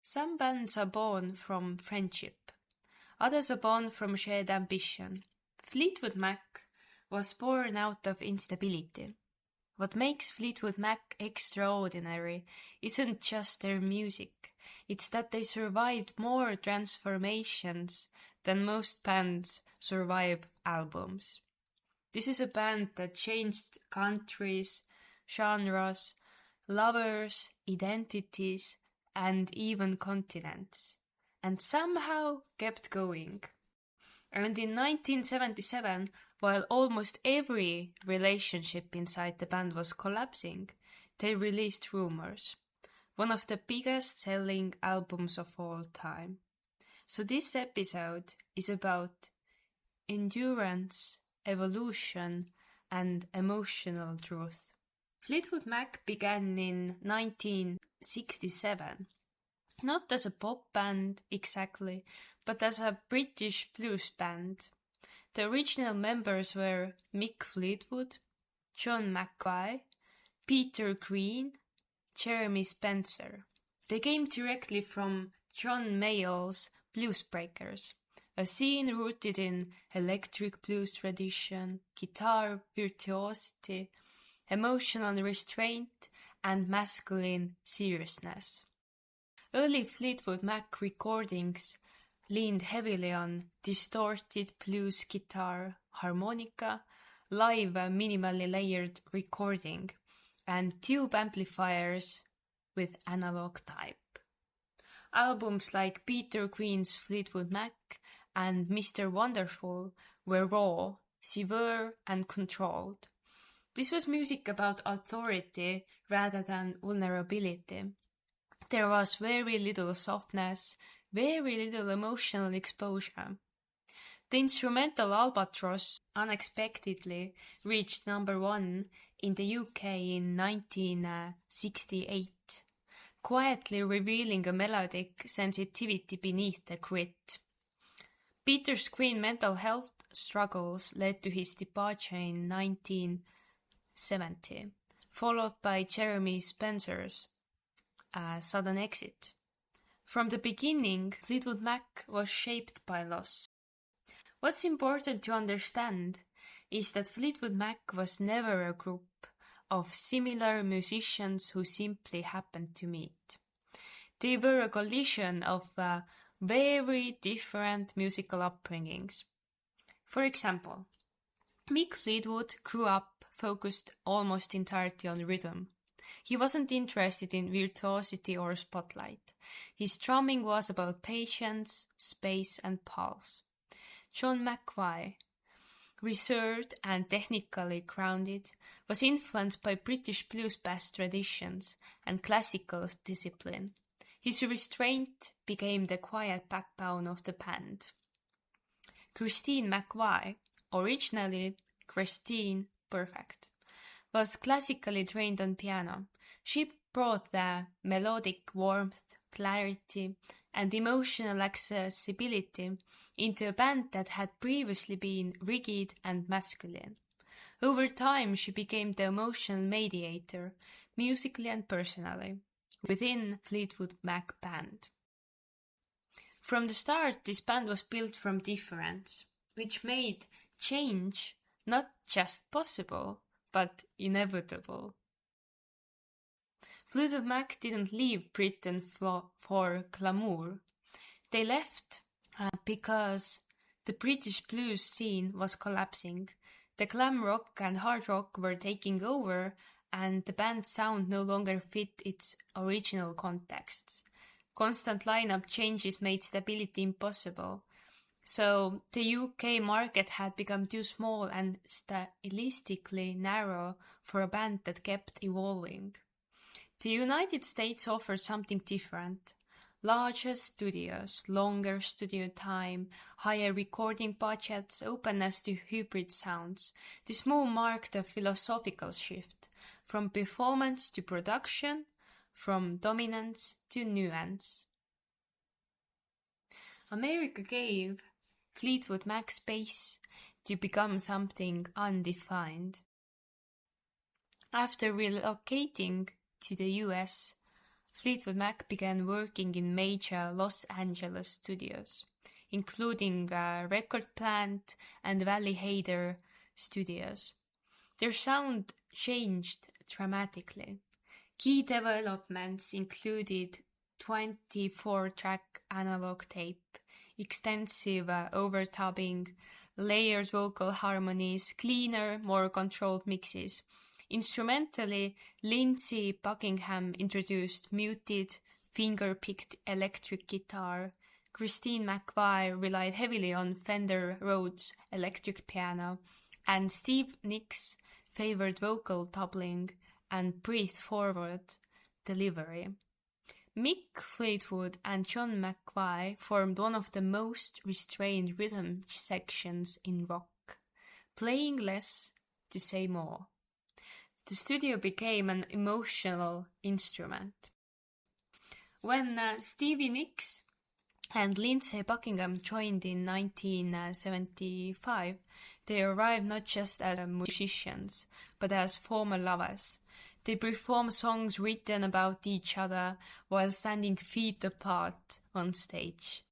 Some bands are born from friendship. Others are born from shared ambition. Fleetwood Mac was born out of instability. What makes Fleetwood Mac extraordinary isn't just their music, it's that they survived more transformations than most bands survive albums. This is a band that changed countries, genres, lovers, identities, and even continents, and somehow kept going. And in 1977, while almost every relationship inside the band was collapsing, they released Rumours, one of the biggest selling albums of all time. So this episode is about endurance, evolution, and emotional truth. Fleetwood Mac began in 1967, not as a pop band exactly, but as a British blues band. The original members were Mick Fleetwood, John McVie, Peter Green, Jeremy Spencer. They came directly from John Mayall's Blues Breakers, a scene rooted in electric blues tradition, guitar virtuosity, emotional restraint, and masculine seriousness. Early Fleetwood Mac recordings leaned heavily on distorted blues guitar, harmonica, live minimally layered recording, and tube amplifiers with analog type. Albums like Peter Green's Fleetwood Mac and Mr. Wonderful were raw, severe, and controlled. This was music about authority rather than vulnerability. There was very little softness, very little emotional exposure. The instrumental Albatross unexpectedly reached number 1 in the UK in 1968, quietly revealing a melodic sensitivity beneath the grit. Peter's Green mental health struggles led to his departure in 1970, followed by Jeremy Spencer's sudden exit. From the beginning, Fleetwood Mac was shaped by loss. What's important to understand is that Fleetwood Mac was never a group of similar musicians who simply happened to meet. They were a collision of very different musical upbringings. For example, Mick Fleetwood grew up focused almost entirely on rhythm. He wasn't interested in virtuosity or spotlight. His drumming was about patience, space, and pulse. John McVie, reserved and technically grounded, was influenced by British blues bass traditions and classical discipline. His restraint became the quiet backbone of the band. Christine McVie, originally Christine Perfect, was classically trained on piano. She brought the melodic warmth, clarity, and emotional accessibility into a band that had previously been rigid and masculine. Over time, she became the emotional mediator, musically and personally, within Fleetwood Mac band. From the start, this band was built from difference, which made change not just possible, but inevitable. Fleetwood Mac didn't leave Britain for glamour. They left because the British blues scene was collapsing. The glam rock and hard rock were taking over, and the band's sound no longer fit its original context. Constant lineup changes made stability impossible. So the UK market had become too small and stylistically narrow for a band that kept evolving. The United States offered something different. Larger studios, longer studio time, higher recording budgets, openness to hybrid sounds. This move marked a philosophical shift, from performance to production, from dominance to nuance. America gave Fleetwood Mac space to become something undefined. After relocating to the US, Fleetwood Mac began working in major Los Angeles studios, including Record Plant and Valley Hader studios. Their sound changed dramatically. Key developments included 24-track analog tape, extensive overdubbing, layered vocal harmonies, cleaner, more controlled mixes. Instrumentally, Lindsey Buckingham introduced muted, finger-picked electric guitar. Christine McVie relied heavily on Fender Rhodes electric piano, and Steve Nicks favored vocal doubling and breath-forward delivery. Mick Fleetwood and John McVie formed one of the most restrained rhythm sections in rock, playing less to say more. The studio became an emotional instrument. When Stevie Nicks and Lindsey Buckingham joined in 1975, they arrived not just as musicians, but as former lovers. They performed songs written about each other while standing feet apart on stage.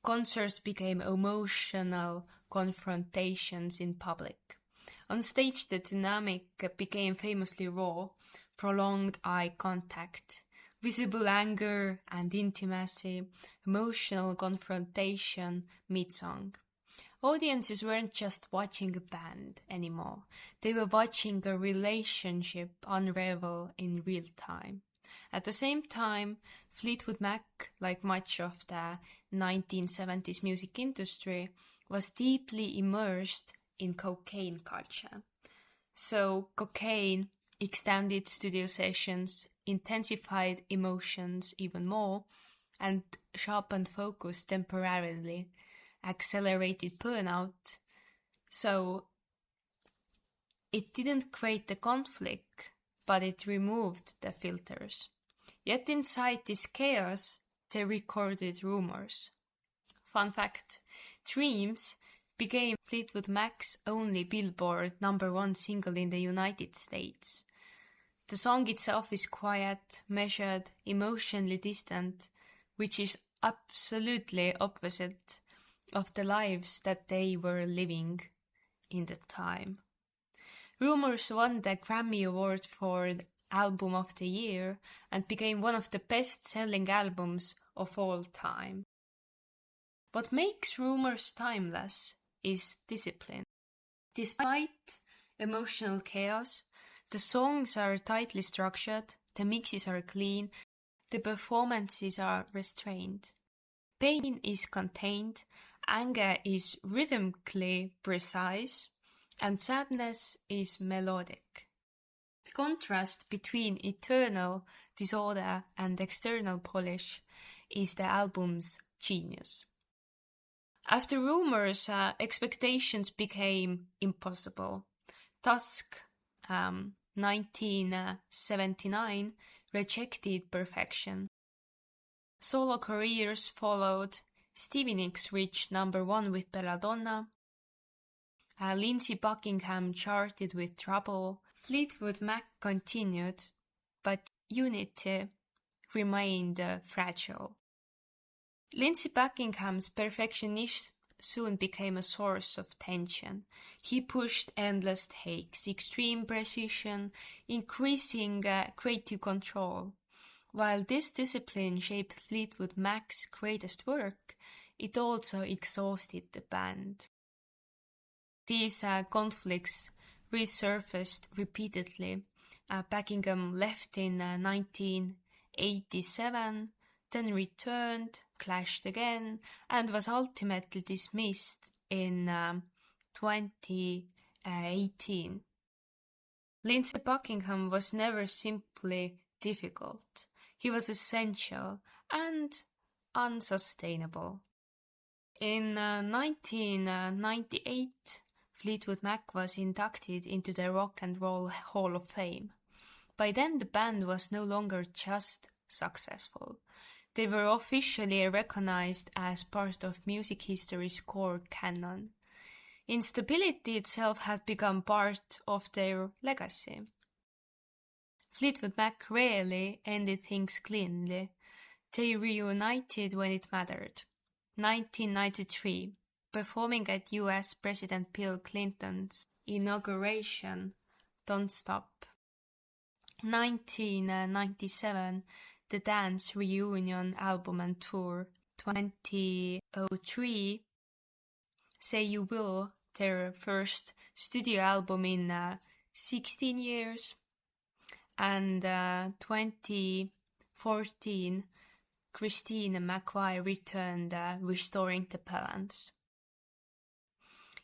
Concerts became emotional confrontations in public. On stage, the dynamic became famously raw, prolonged eye contact, visible anger and intimacy, emotional confrontation mid-song. Audiences weren't just watching a band anymore. They were watching a relationship unravel in real time. At the same time, Fleetwood Mac, like much of the 1970s music industry, was deeply immersed in cocaine culture. So cocaine extended studio sessions, intensified emotions even more, and sharpened focus temporarily, accelerated burnout. So it didn't create the conflict, but it removed the filters. Yet inside this chaos, they recorded Rumours. Fun fact, Dreams became Fleetwood Mac's only Billboard #1 single in the United States. The song itself is quiet, measured, emotionally distant, which is absolutely opposite of the lives that they were living in the time. Rumours won the Grammy Award for Album of the Year and became one of the best-selling albums of all time. What makes Rumours timeless is discipline. Despite emotional chaos, the songs are tightly structured, the mixes are clean, the performances are restrained. Pain is contained, anger is rhythmically precise, and sadness is melodic. The contrast between internal disorder and external polish is the album's genius. After Rumours, expectations became impossible. Tusk, 1979, rejected perfection. Solo careers followed. Stevie Nicks reached #1 with Belladonna. Lindsey Buckingham charted with Trouble. Fleetwood Mac continued, but unity remained fragile. Lindsey Buckingham's perfectionism soon became a source of tension. He pushed endless takes, extreme precision, increasing creative control. While this discipline shaped Fleetwood Mac's greatest work, it also exhausted the band. These conflicts resurfaced repeatedly. Buckingham left in 1987, then returned, clashed again, and was ultimately dismissed in 2018. Lindsey Buckingham was never simply difficult. He was essential and unsustainable. In 1998, Fleetwood Mac was inducted into the Rock and Roll Hall of Fame. By then, the band was no longer just successful. They were officially recognized as part of music history's core canon. Instability itself had become part of their legacy. Fleetwood Mac rarely ended things cleanly. They reunited when it mattered. 1993, performing at US President Bill Clinton's inauguration, Don't Stop. 1997, the Dance Reunion album and tour. 2003, Say You Will, their first studio album in 16 years. And 2014, Christine McVie returned, restoring the balance.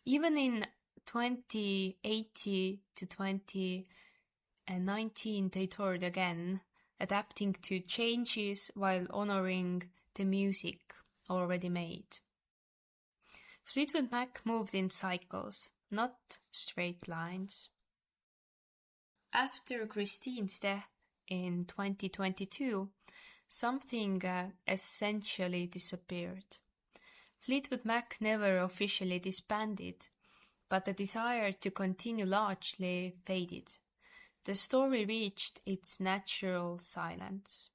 Even in 2018 to 2019, they toured again, adapting to changes while honoring the music already made. Fleetwood Mac moved in cycles, not straight lines. After Christine's death in 2022, something essentially disappeared. Fleetwood Mac never officially disbanded, but the desire to continue largely faded. The story reached its natural silence.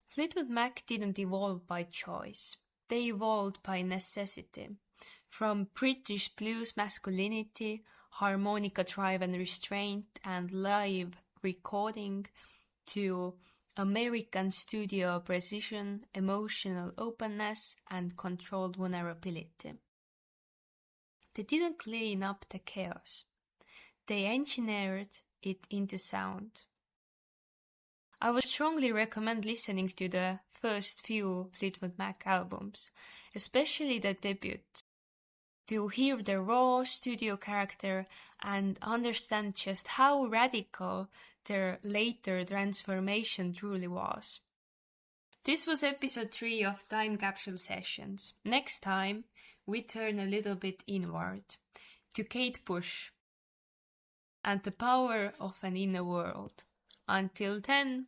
Fleetwood Mac didn't evolve by choice. They evolved by necessity. From British blues masculinity, harmonica drive and restraint, and live recording, to American studio precision, emotional openness, and controlled vulnerability. They didn't clean up the chaos. They engineered it into sound. I would strongly recommend listening to the first few Fleetwood Mac albums, especially the debut, to hear the raw studio character and understand just how radical their later transformation truly was. This was episode 3 of Time Capsule Sessions. Next time, we turn a little bit inward, to Kate Bush and the power of an inner world. Until then,